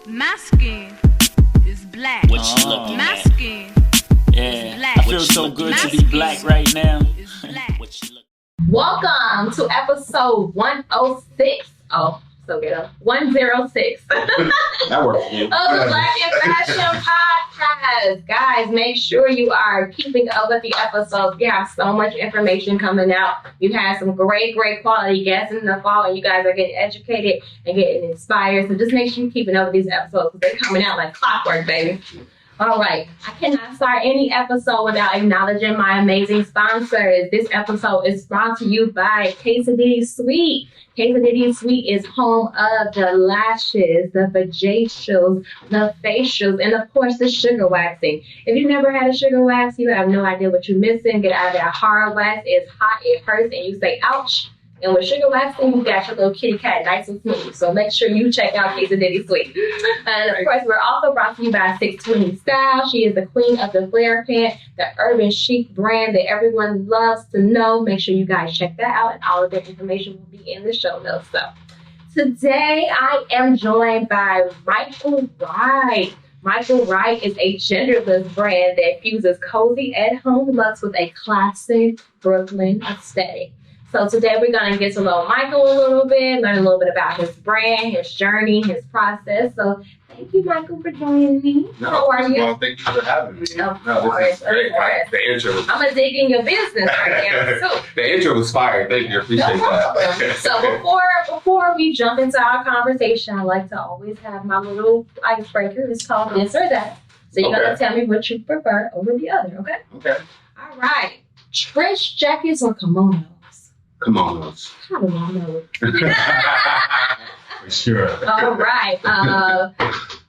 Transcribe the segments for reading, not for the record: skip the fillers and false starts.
My skin is black. What you looking My at? skin is black. I feel so good to be black right now. Black. What you look? Welcome to episode 106. Oh, so good. 106. That works for you. Of the Black and Fashion Podcast. Guys, make sure you are keeping up with the episodes. We have so much information coming out. We've had some great quality guests in the fall, and you guys are getting educated and getting inspired. So just make sure you're keeping up with these episodes because they're coming out like clockwork, baby. All right. I cannot start any episode without acknowledging my amazing sponsors. This episode is brought to you by Sidity Sweet. Sidity Sweet is home of the lashes, the vajacials, the facials, and of course the sugar waxing. If you've never had a sugar wax, you have no idea what you're missing. Get out of that hard wax. It's hot, it hurts, and you say, ouch. And with sugar waxing, you got your little kitty cat nice and smooth. So make sure you check out Sidity Sweet. And of course, we're also brought to you by 620 Style. She is the queen of the flare pant, the urban chic brand that everyone loves to know. Make sure you guys check that out. And all of their information will be in the show notes. So today, I am joined by Michael Wright. Michael Wright is a genderless brand that fuses cozy at-home looks with a classic Brooklyn aesthetic. So today we're going to get to know Michael a little bit, learn a little bit about his brand, his journey, his process. So thank you, Michael, for joining me. How are you? Well, thank you for having me. This is great. The intro was... I'm going to dig in your business right now, too. The intro was fire. Thank you. Appreciate that. So before we jump into our conversation, I like to always have my little icebreaker. It's called this or that. So you're going to tell me what you prefer over the other, okay? Okay. All right. Trench jackets or kimonos? Kimonos. How do I know? For sure. All right.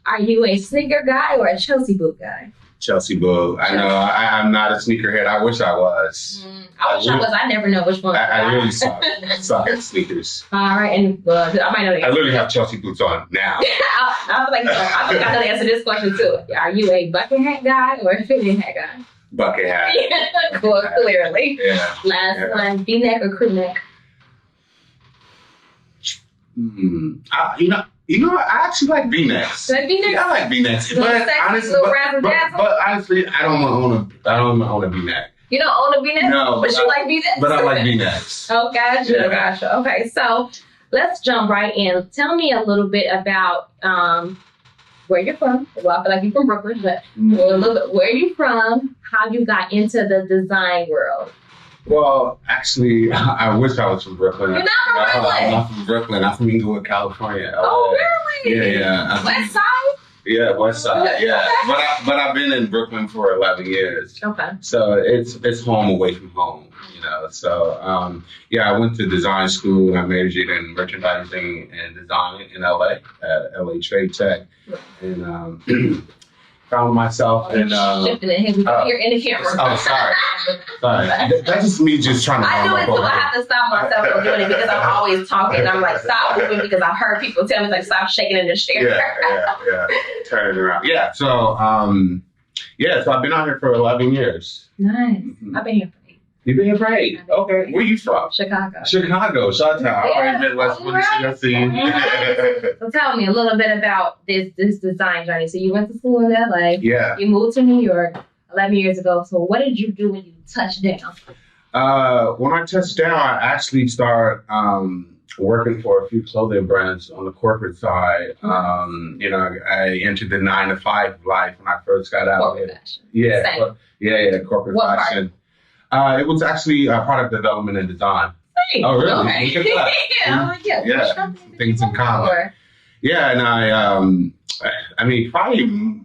Are you a sneaker guy or a Chelsea boot guy? Chelsea boot. I know. I'm not a sneakerhead. I wish I was. I wish I was. I never know which one. I really suck at sneakers. All right. And I might know the answer. I literally have Chelsea boots on now. I was like, I think I know the answer to this question too. Are you a bucket hat guy or a fitted hat guy? Bucket hat. Yeah, cool, clearly. Yeah. Last one, V-neck or crew neck? I actually like V-necks. Like V-necks? Yeah, I like V-necks. But honestly, I don't own a V-neck. You don't own a V-neck? No. But you like V-necks? But I like V-necks. Oh, gotcha. Okay, so let's jump right in. Tell me a little bit about where you're from. Well, I feel like you're from Brooklyn, but a little bit where you from, how you got into the design world. Well, actually, I wish I was from Brooklyn. You're not from Brooklyn? I'm not from Brooklyn. I'm from Inglewood, California. Oh, really? Yeah. West Side? Yeah, West Side. Yeah, Okay. but I've been in Brooklyn for 11 years. Okay. So it's home away from home, you know. So I went to design school and I majored in merchandising and design in LA at LA Trade Tech, and found myself in. Shifting it here in the camera. Oh, sorry. That's just me just trying to. I do it too. I have to stop myself from doing it because I'm always talking. I'm like, stop moving because I've heard people tell me like, stop shaking in the chair. Yeah. Turn it around. Yeah. So, so I've been out here for 11 years. Nice. I've been here for 8. You've been here for 8. Okay. Where you from? Chicago. Chi-town. All right, Midwest. What you see? So tell me a little bit about this design journey. So you went to school in LA. Yeah. You moved to New York 11 years ago. So what did you do when you touched down? When I touched down, I actually started working for a few clothing brands on the corporate side. I entered the 9-to-5 life when I first got out. Corporate fashion. Yeah, corporate what fashion. It was actually product development and design. Hey, Oh, really? Okay. Look at that. Yeah. Things in common. Yeah, and I probably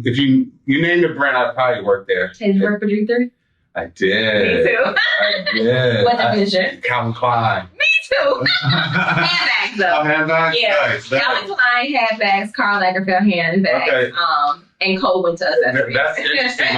if you name the brand, I'd probably work there. Did you work for G3? I did. Me too. I did. What division? Calvin Klein. Me too. Handbags though. Oh, handbags? Yeah. Nice. Calvin Klein handbags, Karl Lagerfeld handbags, Okay. and Cole went to accessories. That's interesting.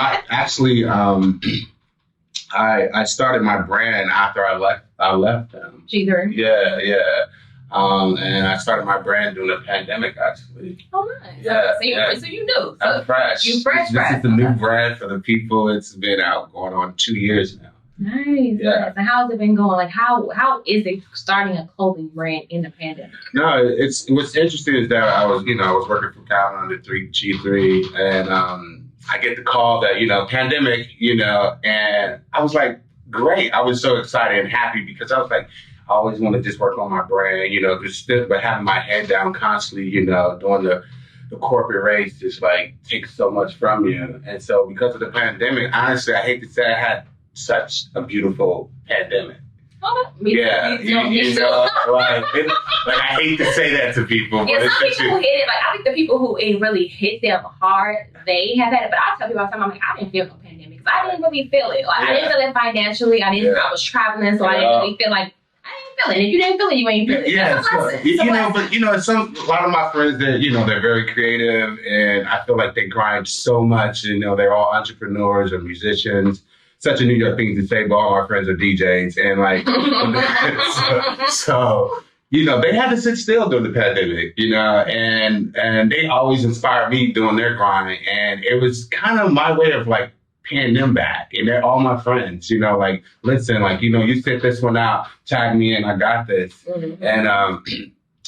I started my brand after I left them. G3. Yeah. And I started my brand during the pandemic, actually. Oh, nice. Yeah, So you knew. I'm fresh. You fresh. This is the new brand for the people. It's been out going on 2 years now. Nice. Yeah. And how's it been going? Like, how is it starting a clothing brand in the pandemic? No, what's interesting is that I was working for Calvin under G3, and I get the call that pandemic, and I was like, great. I was so excited and happy because I was like, I always want to just work on my brand, but having my head down constantly, doing the corporate race just like takes so much from you. And so because of the pandemic, honestly, I hate to say I had such a beautiful pandemic. Yeah, like I hate to say that to people, but some people who hit it, like I think the people who it really hit them hard, they have had it. But I tell people all the time, I'm like, I didn't feel no pandemic because I didn't really feel it. Like I didn't feel it financially. I was traveling, so I didn't really feel like I didn't feel it. If you didn't feel it, you ain't feel it. Yeah, a lot of my friends, they're very creative, and I feel like they grind so much. They're all entrepreneurs or musicians. Such a New York thing to say, but all my friends are DJs, and like, so they had to sit still during the pandemic, and they always inspired me doing their grind, and it was kind of my way of like paying them back, and they're all my friends, like, listen, like, you sit this one out, tag me in, I got this, and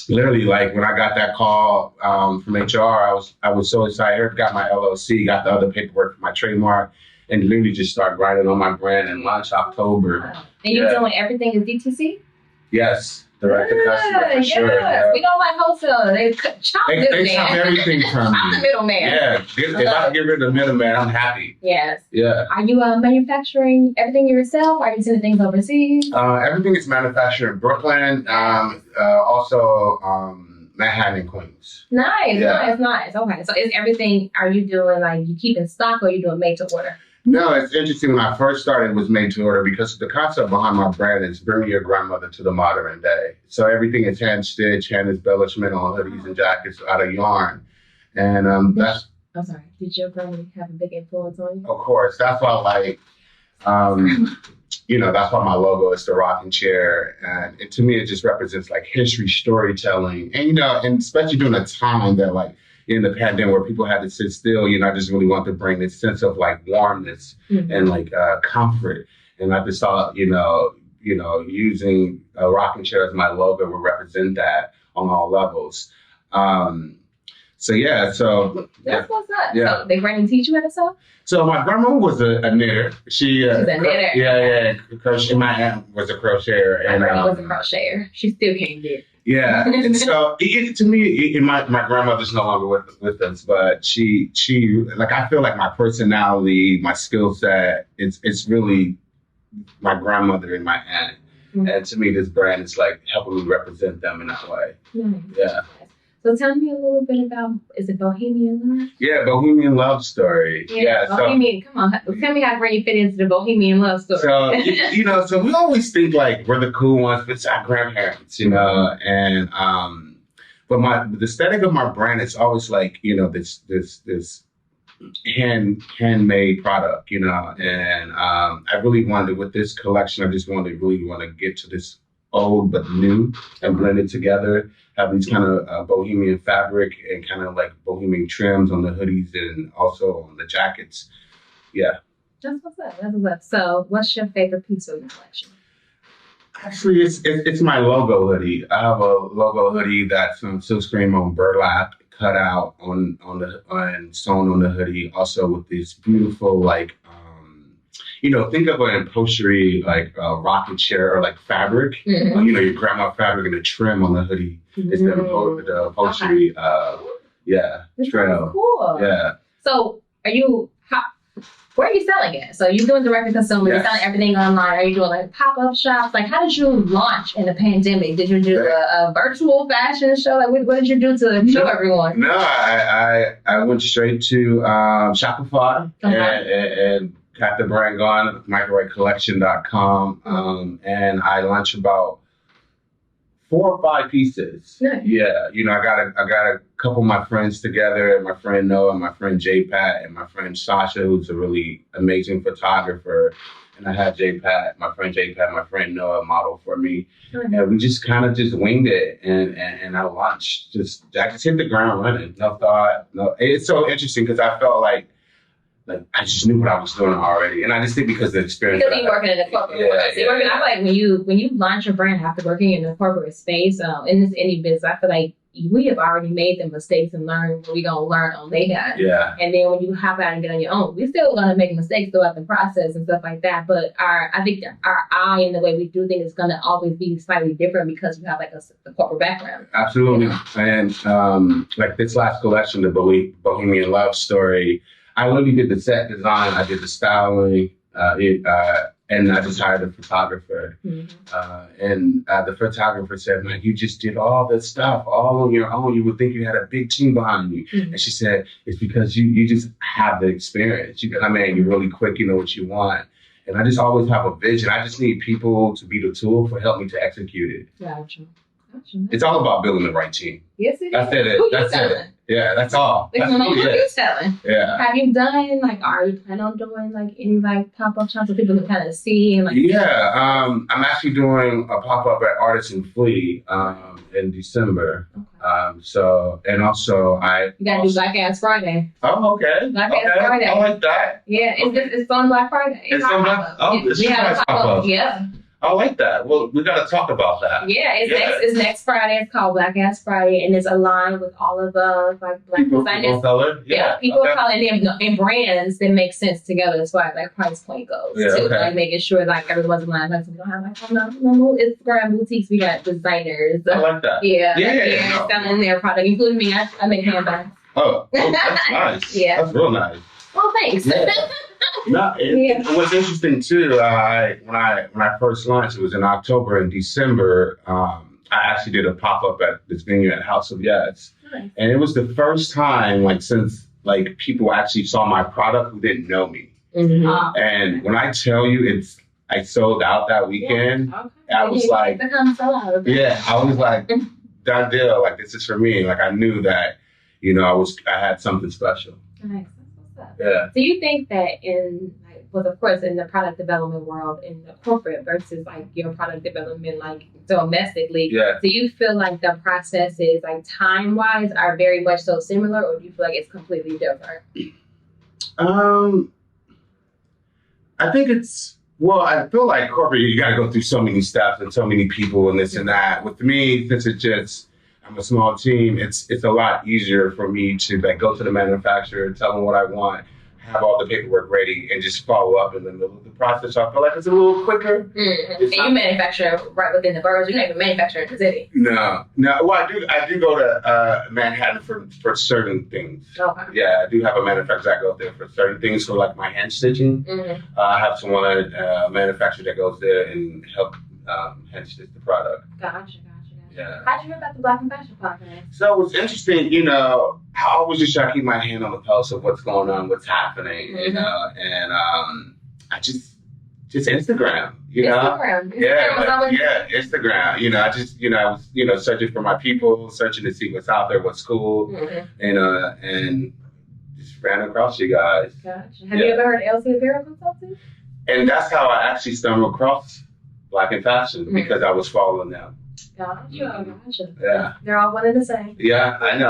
literally, like when I got that call from HR, I was so excited. I got my LLC, got the other paperwork for my trademark. And literally just start grinding on my brand and launch October. Wow. And you're doing everything is DTC? Yes, direct to customer for sure. Yeah. We don't like wholesale. They chop everything from me. I'm the middleman. Yeah, if I can get rid of the middleman, I'm happy. Yes. Yeah. Are you manufacturing everything yourself? Are you sending things overseas? Everything is manufactured in Brooklyn. Also Manhattan and Queens. Nice. Okay, so is everything? Are you doing like you keep in stock or are you doing made to order? No, it's interesting. When I first started, it was made to order because the concept behind my brand is bring your grandmother to the modern day. So everything is hand stitched, hand embellishment on hoodies and jackets out of yarn. And that's... I'm sorry. Did your grandmother have a big influence on you? Of course. That's why, like, that's why my logo is the rocking chair. And to me, it just represents like history, storytelling. And, and especially during a time that like, in the pandemic where people had to sit still, I just really want to bring this sense of like warmness and like comfort. And I just thought, using a rocking chair as my logo would represent that on all levels. That's what's up. Yeah. So they bring teach you how to sew? So my grandma was a knitter. She's a knitter. Yeah. My aunt was a crocheter. My grandma was a crocheter. She still can't knit. Yeah, and so to me, my grandmother's no longer with us, but she like I feel like my personality, my skill set, it's really my grandmother and my aunt, and to me, this brand is like helping me represent them in that way. Nice. Yeah. So tell me a little bit about, is it Bohemian Love? Yeah, Bohemian Love Story. Yeah, Bohemian, come on. Tell me how to fit into the Bohemian Love Story. So, so we always think like we're the cool ones, but it's our grandparents, and, but the aesthetic of my brand is always like, this handmade product, and I really wanted, with this collection, I just really want to get to this old but new and blend it together. Have these kind of bohemian fabric and kind of like bohemian trims on the hoodies and also on the jackets. Yeah. That's what's up. So what's your favorite piece of your collection? Actually, it's my logo hoodie. I have a logo hoodie that's silkscreen on burlap cut out on and sewn on the hoodie. Also with this beautiful like think of an upholstery like a rocking chair or like fabric. Your grandma fabric and the trim on the hoodie. It's the upholstery. That's trail. Cool. Yeah. So where are you selling it? So you're doing direct to consumer. You're selling everything online. Are you doing like pop-up shops? Like how did you launch in the pandemic? Did you do a virtual fashion show? Like what did you do to show everyone? No, I went straight to Shopify and got the brand going, microwrightcollection.com, and I launched about 4 or 5 pieces. Nice. Yeah, I got a couple of my friends together, my friend Noah, my friend J-Pat, and my friend Sasha, who's a really amazing photographer. And I had my friend J-Pat, my friend Noah model for me. And we just kind of just winged it, and I launched. I just hit the ground running. No thought. No, it's so interesting because I felt like like I just knew what I was doing already, and I just think because of the experience. Because you're working in the corporate world. So you're working, I feel like when you launch a brand after working in the corporate space, in this any business, I feel like we have already made the mistakes and learned what we're gonna learn on their time. Yeah. And then when you hop out and get on your own, we're still gonna make mistakes throughout the process and stuff like that. But I think our eye and the way we do things is gonna always be slightly different because you have like a corporate background. Absolutely. And like this last collection, the Bohemian Love Story, I literally did the set design, I did the styling, and I just hired a photographer. And the photographer said, man, you just did all this stuff all on your own. You would think you had a big team behind you. And she said, it's because you just have the experience. You come in, you're really quick, you know what you want. And I just always have a vision. I just need people to be the tool for help me to execute it. Gotcha. It's all about building the right team. Yes, it is. That's it. Who That's you it. telling? Yeah, that's all. That's Who really you it. telling? Yeah. Have you done are you planning on doing any pop-up shops so people can kind of see and Yeah, I'm actually doing a pop-up at Artisan Flea in December. Okay. And also You gotta do Black Ass Friday. Oh, okay. Black Ass Friday. I like that. Yeah, it's on Black Friday. It's on Black. Oh, this we is have nice a pop-up. Yeah. I like that. Well, we got to talk about that. Yeah, it's next Friday. It's called Black Ass Friday, and it's aligned with all of the Black designers. Color. Yeah, people of color and brands that make sense together as far as price point goes. Yeah, too. okay. Making sure everyone's aligned. We don't have no Instagram boutiques. We got designers. I like that. Yeah, selling their product, including me. I make handbags. Oh, that's nice. Yeah, that's real nice. Well, thanks. Yeah. No, what's interesting too, when I first launched, it was in October and December. I actually did a pop up at this venue at House of Yes, nice. And it was the first time since people actually saw my product who didn't know me. Mm-hmm. And when I tell you, I sold out that weekend. Yeah. Okay. I was like, I was like, done deal. This is for me. I knew that, I had something special. Nice. Yeah. So you think that of course, in the product development world, in the corporate versus your product development, domestically, yeah. Do you feel like the processes, time wise, are very much so similar, or do you feel like it's completely different? I think I feel like corporate, you got to go through so many steps and so many people and this and that. With me, since I'm a small team, it's a lot easier for me to go to the manufacturer, tell them what I want, have all the paperwork ready, and just follow up in the middle of the process. So I feel like it's a little quicker. Mm-hmm. And you manufacture right within the boroughs. You're not even manufacturing in the city. No. Well, I do go to Manhattan for certain things. Okay. Yeah, I do have a manufacturer that goes there for certain things. For my hand stitching, I have someone manufacturer that goes there and help hand stitch the product. Gotcha. Yeah. How'd you hear about the Black and Fashion podcast? So it was interesting, I always just try to keep my hand on the pulse of what's going on, what's happening, and I just Instagram, Instagram. Instagram. I was, searching for my people, searching to see what's out there, what's cool, and just ran across you guys. Gotcha. Have you ever heard of LC Apparel Consulting? And that's how I actually stumbled across Black and Fashion because I was following them. Gotcha. Yeah. They're all one and the same. Yeah, I know.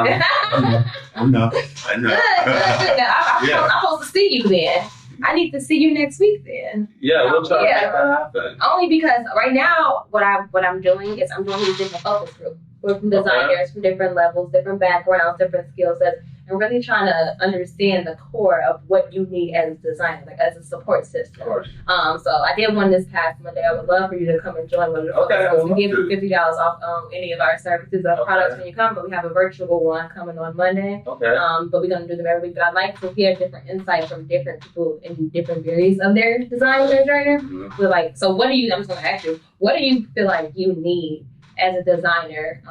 I know. Good. I'm supposed to see you then. I need to see you next week then. Yeah, we'll try to make that happen. Only because right now what I'm doing is I'm doing these different focus groups. We're from designers from different levels, different backgrounds, different skill sets, and really trying to understand the core of what you need as a designer, as a support system. Of course. So I did one this past Monday. I would love for you to come and join one of the focus groups. We give you $50 off any of our services or products when you come, but we have a virtual one coming on Monday. Okay. But we're gonna do them every week. But I'd like to hear different insights from different people in different areas of their design with their journey. Mm-hmm. So what do you? I'm just gonna ask you. What do you feel like you need as a designer?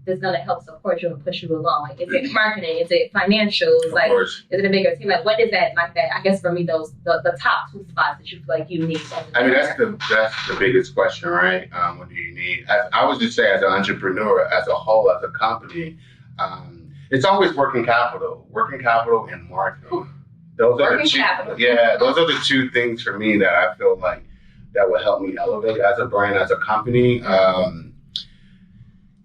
That's gonna help support you and push you along. Is it marketing? Is it financials? Is it a bigger team? What is that like? That I guess for me, those the top two spots that you feel like you need. I mean, that's the biggest question, right? What do you need? I would just say, as an entrepreneur, as a whole, as a company, it's always working capital and marketing. Those are the two. Yeah, those are the two things for me that I feel like that will help me elevate as a brand, as a company.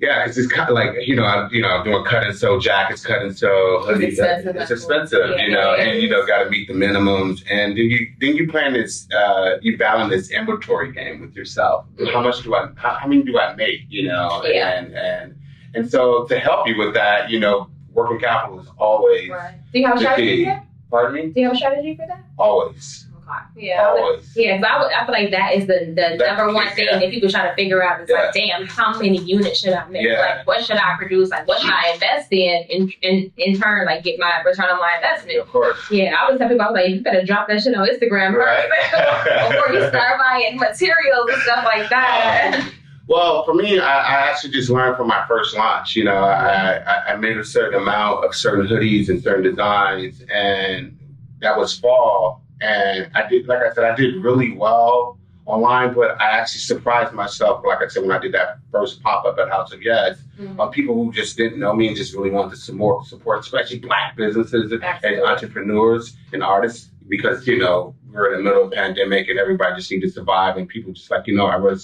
Yeah, it's just kind of like, I'm doing cut and sew jackets, cut and sew hoodies. It's expensive, and got to meet the minimums. And then you plan this, you balance this inventory game with yourself. How many do I make? And so to help you with that, working capital is always. Right. Do you have a strategy for that? Pardon me? Do you have a strategy for that? Always. Yeah, always. I feel like that is the number one thing that people try to figure out. Is like, damn, how many units should I make? Yeah. Like, what should I produce? Like, what should I invest in turn, like, get my return on my investment? Of course. Yeah, I always tell people, I was like, you better drop that shit on Instagram right. before you start buying materials and stuff like that. Well, for me, I actually just learned from my first launch. I made a certain amount of certain hoodies and certain designs, and that was fall. And I did really well online, but I actually surprised myself, like I said, when I did that first pop-up at House of Yes, on people who just didn't know me and just really wanted to support especially Black businesses and entrepreneurs and artists, because, we're in the middle of a pandemic and everybody just needed to survive, and people just like, I really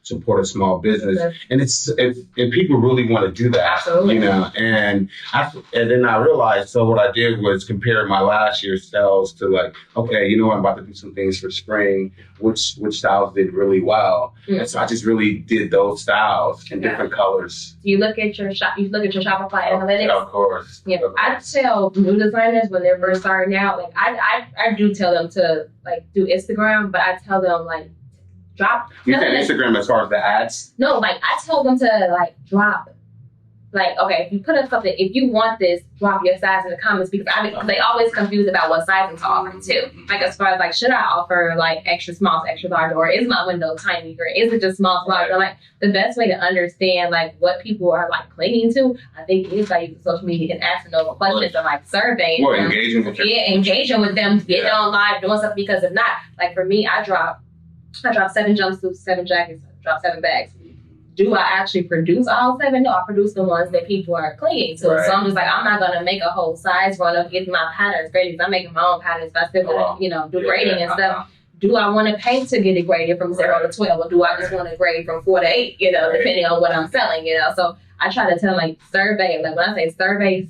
support a small business, and people really want to do that. Absolutely. And then I realized, so what I did was compare my last year's sales to like, okay, I'm about to do some things for spring, which styles did really well, and so I just really did those styles in different colors. You look at your Shopify analytics. Of course. Yeah, I tell new designers when they're first starting out, like I do tell them to like do Instagram, but I tell them like, drop. You said Instagram as far as the ads? No, like I told them to like drop. Like, okay, if you put up something, if you want this, drop your size in the comments, because they always confused about what sizing to offer too. Like as far as like, should I offer like extra small, extra large, or is my window tiny, or is it just small, large? Or like the best way to understand like what people are like clinging to, I think, is by using social media and asking those questions and like surveying them. Engaging with them. Yeah, engaging with them, getting on live, doing stuff. Because if not, like for me, I dropped 7 jumpsuits, 7 jackets, I dropped 7 bags. Do I actually produce all 7? No, I produce the ones that people are clinging to. Right. So I'm just like, I'm not going to make a whole size run of getting my patterns graded. I'm making my own patterns, but I still going to, do grading and stuff. Do I want to pay to get it graded from 0 to 12? Or do I just want to grade from 4 to 8, depending on what I'm selling, So I try to tell like survey, like when I say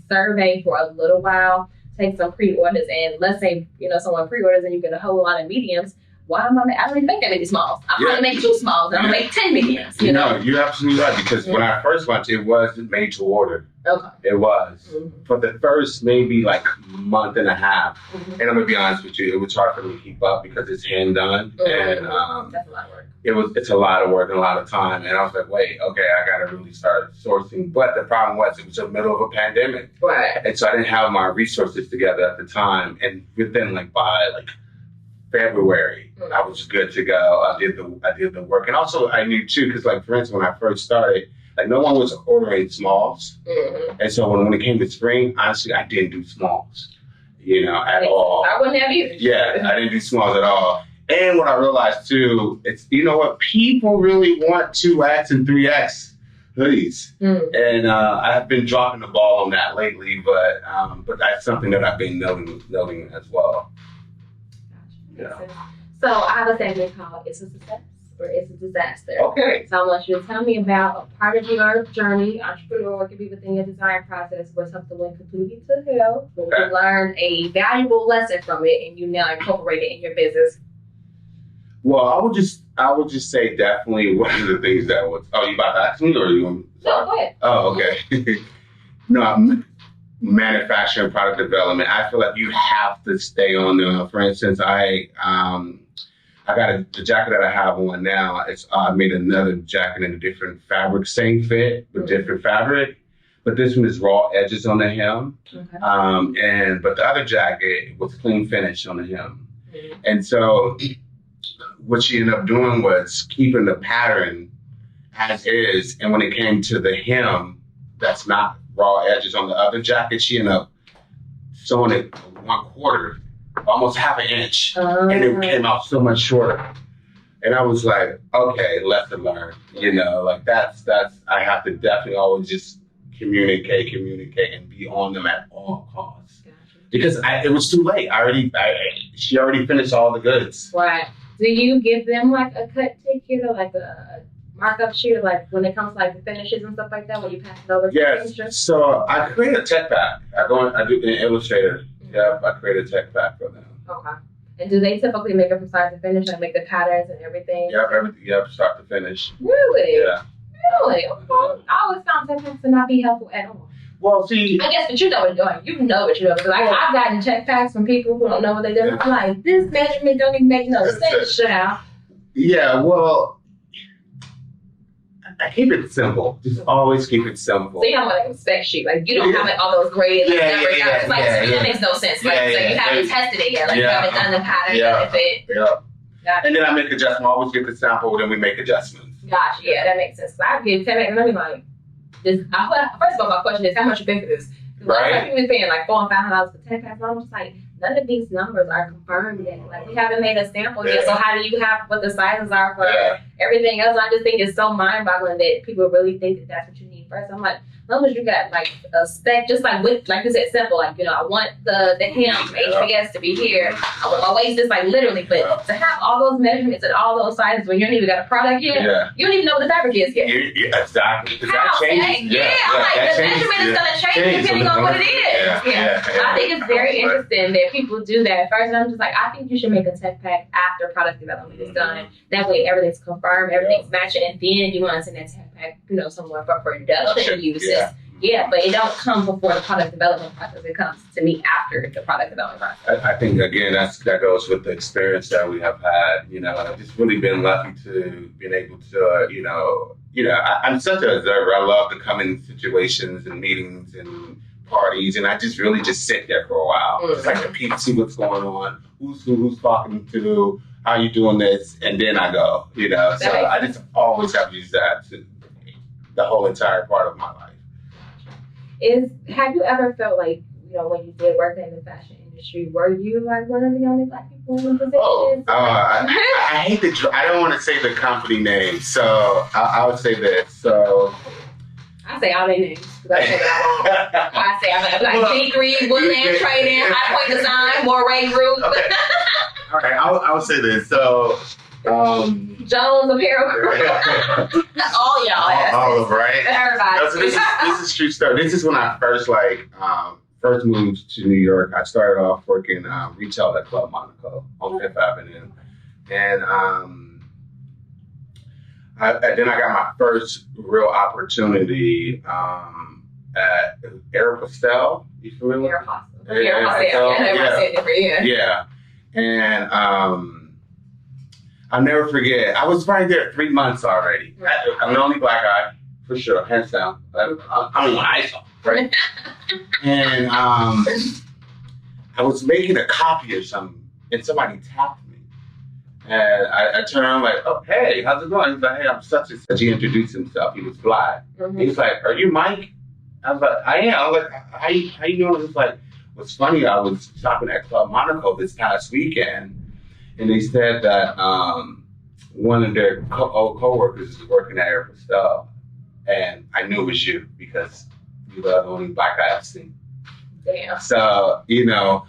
survey for a little while, take some pre-orders, and let's say, someone pre-orders and you get a whole lot of mediums. Why am I don't even make that many smalls. I probably make 2 smalls and I'll make 10 mediums, No, you're absolutely right, because when I first launched, it was made to order. Okay. It was. For the first maybe like month and a half. And I'm gonna be honest with you, it was hard for me to keep up because it's hand done. And that's a lot of work. It's a lot of work and a lot of time. And I was like, wait, okay, I gotta really start sourcing. But the problem was it was the middle of a pandemic. Right. And so I didn't have my resources together at the time. And within by February, I was good to go. I did the work, and also I knew too, because for instance, when I first started, no one was ordering smalls, and so when it came to spring, honestly, I didn't do smalls, at all. I wouldn't have either. Yeah, I didn't do smalls at all. And what I realized too, it's people really want 2X and 3X hoodies, and I've been dropping the ball on that lately, but that's something that I've been noting as well. Yeah. So I have a segment called "It's a Success" or "It's a Disaster." Okay. So I want you to tell me about a part of your journey, entrepreneur, what could be within your design process, where something went completely to hell, where you learned a valuable lesson from it, and you now incorporate it in your business. Well, I would just say definitely one of the things that was. Oh, you about to ask me, or you want? No, go ahead. Oh, okay. No. Manufacturing, product development. I feel like you have to stay on there. For instance, I got the jacket that I have on now. I made another jacket in a different fabric, same fit but different fabric. But this one is raw edges on the hem. Okay. But the other jacket was clean finish on the hem. And so what she ended up doing was keeping the pattern as is. And when it came to the hem, that's not raw edges on the other jacket, she ended up sewing it 1/4, almost half an inch, and it came out so much shorter. And I was like, okay, lesson learned. That's I have to definitely always just communicate, and be on them at all costs. Gotcha. Because it was too late. She already finished all the goods. Right. Do you give them like a cut ticket or like a markup sheet, like when it comes to like the finishes and stuff like that, when you pass it over to the Yes. finisher? So I create a tech pack. I do in Illustrator. Yeah, I create a tech pack for them. Okay. And do they typically make it from start to finish, like make the patterns and everything? Yep, everything. Yep, start to finish. Really? Yeah. Really? Okay. I always found tech packs to not be helpful at all. Well, see. I guess, but you know what you're doing. You know what you're doing. Like, I've gotten check packs from people who don't know what they're doing. I'm like, this measurement don't even make no sense, child. Yeah, well, I keep it simple. Just always keep it simple. So you have like a spec sheet. Like, you don't have like all those grades. Like, numbers. It's like, to me, that makes no sense. Like, so you haven't tested it yet. Like, you haven't done the pattern. Yeah. Gotcha. And then I make adjustments. I always get the sample, then we make adjustments. Gotcha. Yeah, that makes sense. So I give 10 and I'll be like, first of all, my question is, how much you pay for this? Right. Like, people be paying like $400 and $500 for 10 packs. I'm just like, none of these numbers are confirmed yet. Like, we haven't made a sample yet. So how do you have what the sizes are for everything else? I just think it's so mind-boggling that people really think that that's what you need first. I'm like, as long as you got like a spec, just like with, like you said, simple. Like, you know, I want the hem HPS to be here. I want my waist is like literally, but to have all those measurements and all those sizes when you don't even got a product yet, you don't even know what the fabric is yet. Yeah, exactly. Because that How? changes. I'm like, the measurement is going to change depending on what it is. So I think it's very interesting that people do that first. And I'm just like, I think you should make a tech pack after product development is done. That way everything's confirmed, everything's matching, and then you want to send that tech pack, you know, somewhere for production uses. Yeah, but it don't come before the product development process. It comes to me after the product development process. I think again that goes with the experience that we have had. You know, I've just really been lucky to been able to, I'm such an observer. I love to come in situations and meetings and parties, and I just really just sit there for a while. Just like to peep, see what's going on, who's talking to, how you doing this, and then I go. You know, so I just always have used that to the whole entire part of my life. Have you ever felt like, you know, when you did work in the fashion industry, were you like one of the only Black people in the positions? I hate I don't want to say the company name, so I would say this. So I say all their names because I say that I won't. I say G3, Woodland Trading, High Point Design, Moray Group. Okay. All right, I would say this. So Jones Apparel Group. All y'all. All of right. Everybody. No, so this is true stuff. This is when I first first moved to New York. I started off working retail at Club Monaco on Fifth Avenue, and then I got my first real opportunity at Aeropostale. You familiar? Aeropostale. Yeah. And I'll never forget. I was right there 3 months already. I'm the only Black guy, for sure, hands down. I mean, when I saw, right? And I was making a copy of something, and somebody tapped me. And I turned around like, oh, hey, how's it going? He's like, hey, I'm such and such. He introduced himself. He was Black. He was like, are you Mike? I was like, I am. I was like, how you doing? He was like, what's funny, I was shopping at Club Monaco this past weekend, and they said that one of their old coworkers is working at Aeropostale, and I knew it was you because you were the only Black guy I've seen. Damn. So, you know,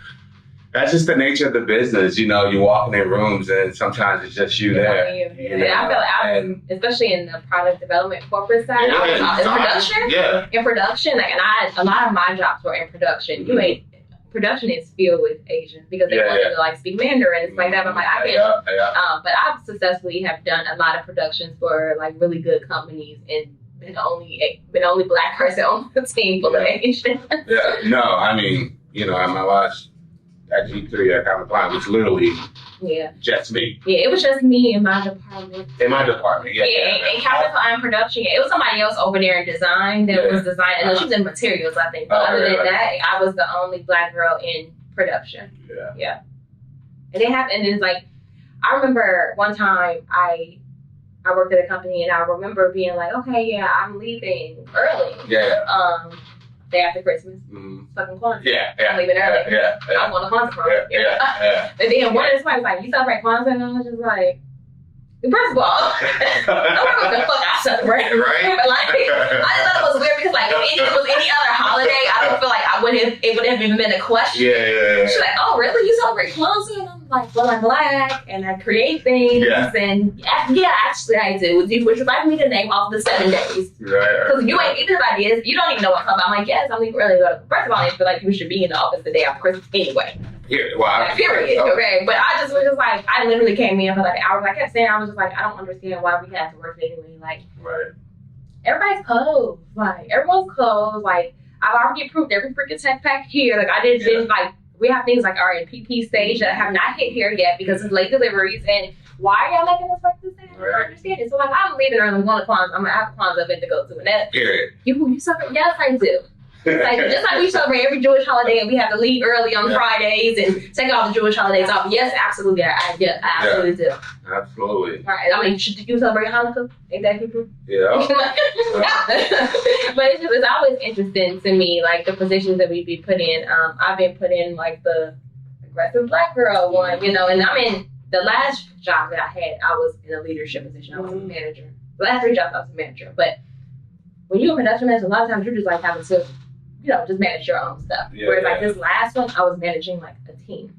that's just the nature of the business. You know, you're walking in rooms, and sometimes it's just you there. You know? I feel like especially in the product development corporate side, in production, like, and a lot of my jobs were in production. Production is filled with Asians because they want to like speak Mandarin and stuff like that. But I'm like, I can't. But I've successfully have done a lot of productions for like really good companies and been only Black person on the team full of Asians. No, I mean, you know, at my last at G3 at Calvin Klein was literally just me. Yeah, it was just me in my department. In Calvin Klein production, it was somebody else over there in design that was designing. And she was in materials, I think. But other than that, I was the only Black girl in production. Yeah. And it's like, I remember one time I worked at a company, and I remember being like, okay, I'm leaving early. Day after Christmas. Fucking Kwanzaa. I'm leaving early. I'm on the Kwanzaa program. And then one of the was like, you celebrate Kwanzaa? And I was just like, first of all, I don't know what the fuck I celebrate. Right? But like, I just thought it was weird because like, if it was any other holiday, I don't feel like it would have even been a question. She's like, oh, really? You celebrate Kwanzaa? And I'm like, well, I'm black and I create things. Yeah. And actually I do. Would you like me to name off the 7 days? Right. Because you ain't even ideas. You don't even know what club. I'm like, yes, I'm leaving early. First of all, I feel like you should be in the office the day after Christmas anyway. Here, well, Period. Okay. But I just was just like, I literally came in for like hours. I kept saying, I was just like, I don't understand why we have to work anyway. Like, right. everybody's closed. Like, everyone's closed. Like, I've already approved every freaking tech pack here. Like, I did like, we have things like our PP stage that have not hit here yet because it's late deliveries. And why are y'all making us work this day? I don't understand it. So, like, I'm leaving early. One of Kwanzaa. I'm going to have a Kwanzaa event to go to. And that, Period. you celebrate? Yes, I do. Like, just like we celebrate every Jewish holiday and we have to leave early on Fridays and take all the Jewish holidays off. Yes, absolutely. I absolutely do. Absolutely. All right. I mean, should you celebrate Hanukkah? Ain't that Hebrew? Yeah. But it's always interesting to me, like the positions that we be put in. I've been put in like the aggressive black girl one, you know, and I'm in the last job that I had, I was in a leadership position. I was a manager. The last 3 jobs I was a manager. But when you're a production manager, a lot of times you're just like having to, you know, just manage your own stuff. Whereas like this last one, I was managing like a team.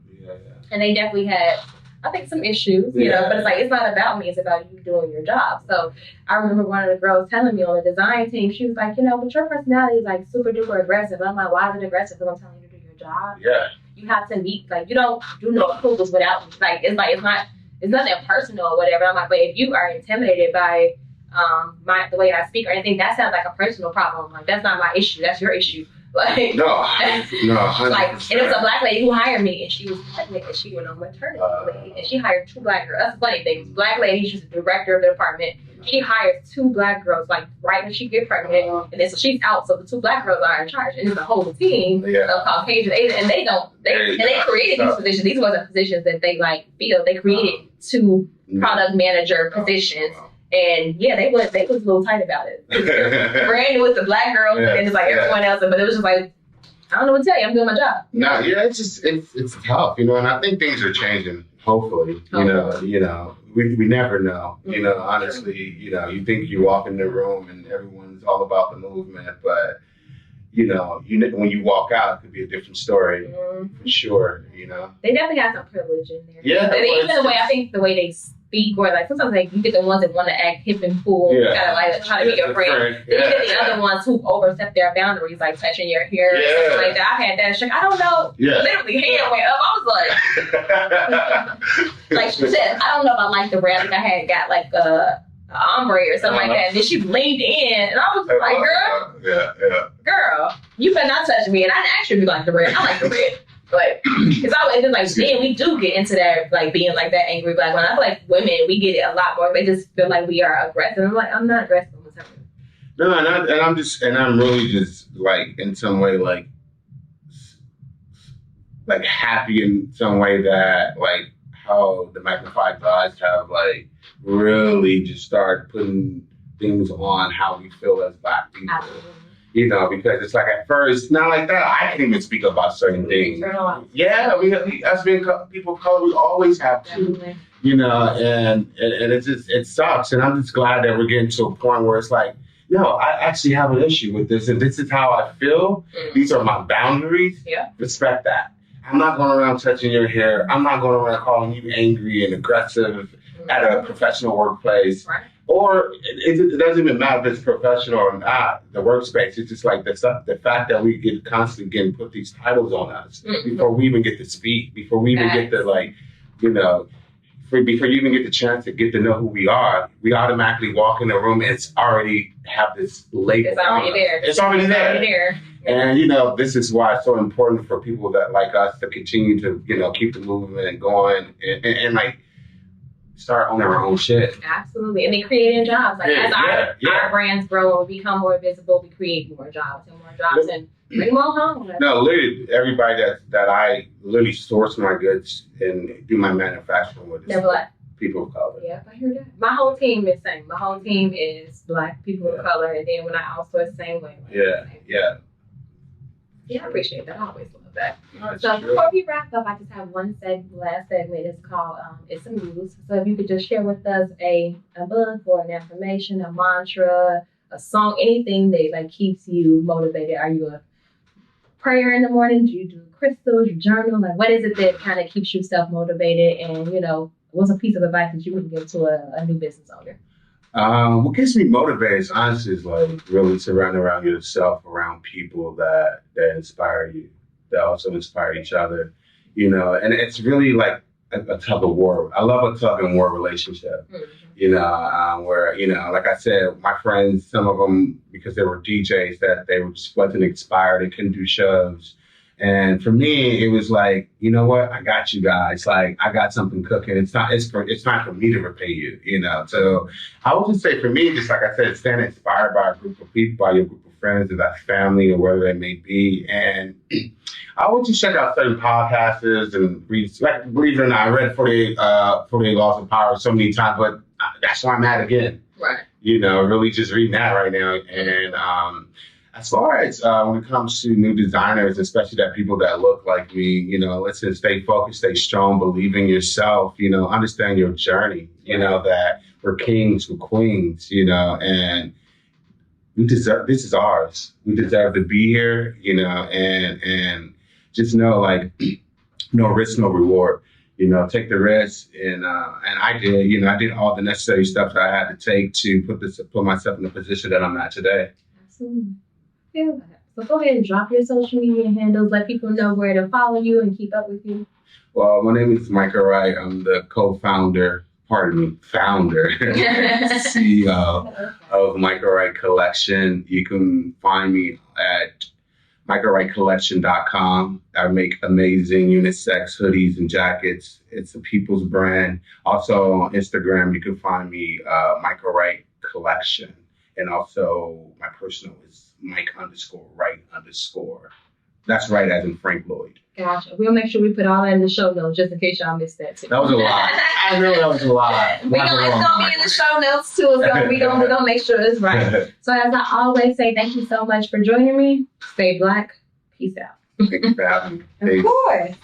And they definitely had, I think, some issues, you know, but it's like, it's not about me, it's about you doing your job. So I remember one of the girls telling me on the design team, she was like, you know, but your personality is like super duper aggressive. And I'm like, why is it aggressive? Because I'm telling you to do your job. Yeah. You have to meet, like, you don't do no approvals without, like, it's nothing personal or whatever. I'm like, but if you are intimidated by the way I speak or anything, that sounds like a personal problem. Like, that's not my issue, that's your issue. Like, no, 100%. Like, and it was a black lady who hired me, and she was pregnant, and she went on maternity leave, and she hired 2 black girls. That's the funny thing. Black lady, she's the director of the department. She hired 2 black girls, like right when she get pregnant, and then so she's out. So the 2 black girls are in charge, and it's a whole team of Caucasian, and they created these positions. These wasn't positions that they like filled. They created 2 product manager positions. And yeah, they was a little tight about it. Brand with the black girls and it's like everyone else, but it was just like, I don't know what to tell you. I'm doing my job. No, yeah, it's tough, you know. And I think things are changing. Hopefully, you know, we never know. You know, honestly, you know, you think you walk in the room and everyone's all about the movement, but you know, when you walk out, it could be a different story for sure. You know, they definitely have some privilege in there. Yeah, even the way they speak, or like sometimes like you get the ones that want to act hip and cool, kind of like try to be your friend. Then you get the other ones who overstep their boundaries, like touching your hair or something like that. I've had that shit. I don't know. Literally, hand went up. I was like, like she said, I don't know if I like the brand. Like I had got like a ombre or something like that. And then she leaned in, and I was like, girl, you better not touch me. And I actually be like the red. I like the red. But it's always been like, man, we do get into that, like being like that angry black woman. I feel like women, we get it a lot more. They just feel like we are aggressive. I'm like, I'm not aggressive. No, I'm really just like in some way like happy in some way that like how the magnified gods have like really just started putting things on how we feel as black people. Absolutely. You know, because it's like at first, not like that. I can't even speak about certain things. Yeah, we us being people of color, we always have to. You know, and it's just, it sucks. And I'm just glad that we're getting to a point where it's like, no, I actually have an issue with this, and this is how I feel. These are my boundaries. Yeah. Respect that. I'm not going around touching your hair. I'm not going around calling you angry and aggressive at a professional workplace. Right. Or it doesn't even matter if it's professional or not, the workspace. It's just like the fact that we get constantly getting put these titles on us before we even get to speak, before we even get to like, you know, before you even get the chance to get to know who we are, we automatically walk in the room and it's already have this label. It's already there. It's already there. And, you know, this is why it's so important for people that like us to continue to, you know, keep the movement going and like, start owning our own shit. Absolutely. And they creating jobs. Like as our brands grow and we become more visible, we create more jobs and bring them all home. No, literally everybody that I literally source my goods and do my manufacturing with is people of color. Yeah, I hear that. My whole team is same. My whole team is black people of color, and then when I outsource, same way. Yeah, I appreciate that. I always love that. So before we wrap up, I just have one last segment. It's called It's a Muse. So if you could just share with us a book or an affirmation, a mantra, a song, anything that like keeps you motivated. Are you a prayer in the morning? Do you do crystals? You journal? Like, what is it that kind of keeps you self-motivated? And, you know, what's a piece of advice that you would give to a new business owner? What gets me motivated, honestly, is like really surrounding around yourself, around people that inspire you, that also inspire each other, you know. And it's really like a tug of war. I love a tug and war relationship, you know, where, you know, like I said, my friends, some of them, because they were DJs, that they just wasn't inspired, they couldn't do shows. And for me, it was like, you know what? I got you guys. Like, I got something cooking. It's time for me to repay you, you know? So I would just say for me, just like I said, stand inspired by a group of people, by your group of friends, or that family, or whatever they may be. And I would just check out certain podcasts and read, like, believe it or not, I read 48 Laws of Power so many times, but that's where I'm at again. Right. You know, really just reading that right now. And, as far as when it comes to new designers, especially that people that look like me, you know, listen, stay focused, stay strong, believe in yourself, you know, understand your journey, you know, that we're kings, we're queens, you know, and we deserve, this is ours. We deserve to be here, you know, and just know, like, no risk, no reward. You know, take the risk, and I did. You know, I did all the necessary stuff that I had to take to put myself in the position that I'm at today. Absolutely. So go ahead and drop your social media handles, let people know where to follow you and keep up with you. Well, my name is Michael Wright. I'm the founder, CEO of Michael Wright Collection. You can find me at michaelwrightcollection.com. I make amazing unisex hoodies and jackets. It's a people's brand. Also on Instagram, you can find me Michael Wright Collection. And also my personal is Mike_Wright_. That's right, as in Frank Lloyd. Gotcha. We'll make sure we put all that in the show notes just in case y'all missed that too. That was a lot. I know that was a lot. It's gonna be in the show notes too. We're gonna make sure it's right. So as I always say, thank you so much for joining me. Stay black. Peace out. Thank you for having me. Of course.